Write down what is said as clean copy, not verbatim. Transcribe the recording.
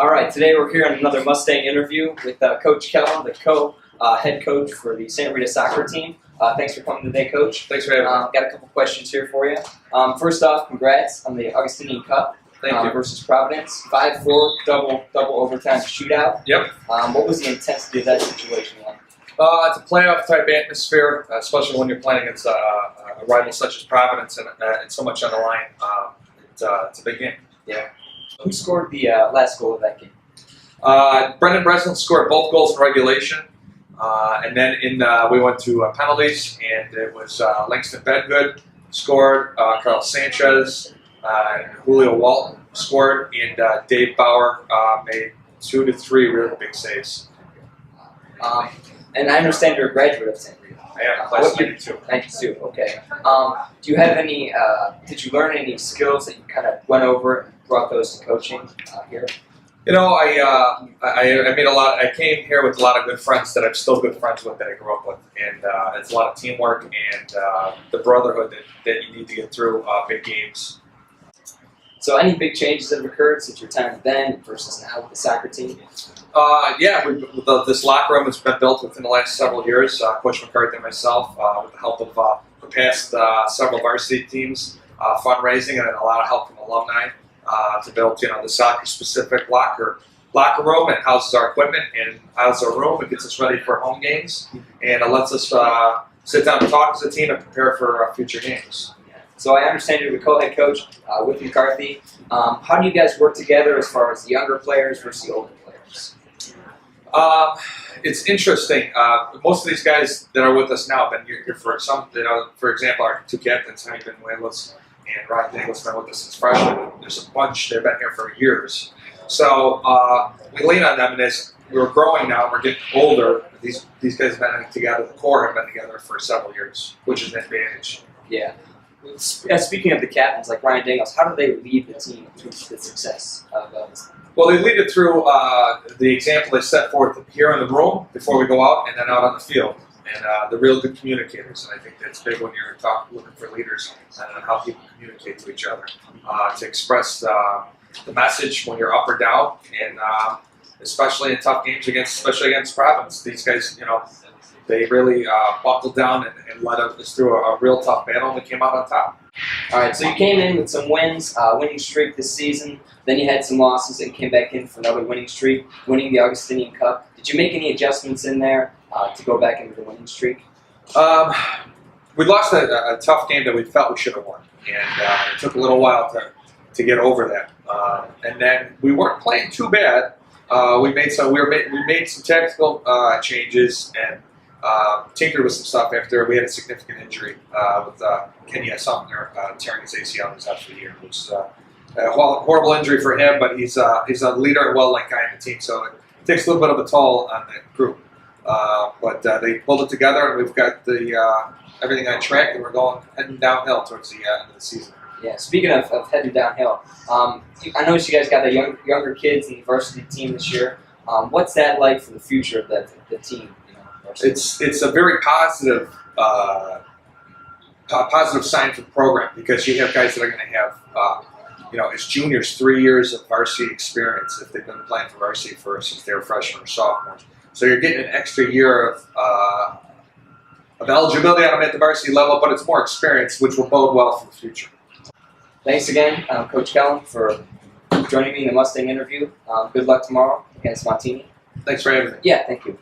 All right, today we're here on another Mustang interview with Coach Kellam, the head coach for the St. Rita soccer team. Thanks for coming today, Coach. Thanks for having me. Got a couple questions here for you. First off, congrats on the Augustinian Cup versus Providence. 5-4 double overtime shootout. Yep. What was the intensity of that situation like? It's a playoff type atmosphere, especially when you're playing against a rival such as Providence and so much on the line. It's a big game. Yeah. Who scored the last goal of that game? Brendan Breslin scored both goals in regulation, and then we went to penalties, and it was Langston Bedgood scored, Carlos Sanchez, and Julio Walton scored, and Dave Bauer made 2 to 3 really big saves. And I understand you're a graduate of St. Rita. I am, class of 92. 92, okay. Do you have any, did you learn any skills that you kind of went over and brought those to coaching here? You know, I made a lot. I came here with a lot of good friends that I'm still good friends with that I grew up with, and it's a lot of teamwork and the brotherhood that you need to get through big games. So, any big changes that have occurred since your time then versus now with the soccer team? Yeah, this locker room has been built within the last several years. Coach McCarthy and myself, with the help of the past several varsity teams, fundraising, and a lot of help from alumni. To build, the soccer-specific locker room. It houses our equipment and houses our room. It gets us ready for home games, and it lets us sit down and talk as a team and prepare for future games. So I understand you're the co-head coach with McCarthy. How do you guys work together as far as the younger players versus the older players? It's interesting. Most of these guys that are with us now have been here for some. For example, our 2 captains, Henry Benuelos and Ryan Dingle's been with us since freshman. There's a bunch that have been here for years. So we lean on them, and as we're growing now and we're getting older, these guys have been together, the core have been together for several years, which is an advantage. Yeah. Speaking of the captains, like Ryan Dingles, how do they lead the team to the success of this? Well, they lead it through the example they set forth here in the room before we go out and then out on the field. And they're real good communicators, and I think that's big when you're looking for leaders and how people communicate to each other, to express the message when you're up or down, and especially in tough games especially against Providence. These guys, they really buckled down and led us through a real tough battle, and we came out on top. All right, so you came in with some wins, winning streak this season. Then you had some losses and came back in for another winning streak, winning the Augustinian Cup. Did you make any adjustments in there to go back into the winning streak? We lost a tough game that we felt we should have won, and it took a little while to get over that. And then we weren't playing too bad. We made some tactical changes and tinkered with some stuff after we had a significant injury with Kenya Sumner tearing his ACL in his out for the year, which is a horrible injury for him. But he's a leader and well-liked guy in the team, so it takes a little bit of a toll on the group. But they pulled it together, and we've got everything on track, and we're heading downhill towards the end of the season. Yeah. Speaking of heading downhill, I noticed you guys got the younger kids in the varsity team this year. What's that like for the future of the team? It's a very positive sign for the program, because you have guys that are going to have as juniors 3 years of varsity experience if they've been playing for varsity since they were freshmen or sophomores. So you're getting an extra year of eligibility on them at the varsity level, but it's more experience, which will bode well for the future. Thanks again, Coach Kellam, for joining me in the Mustang interview. Good luck tomorrow against Montini. Thanks for having me. Yeah, thank you.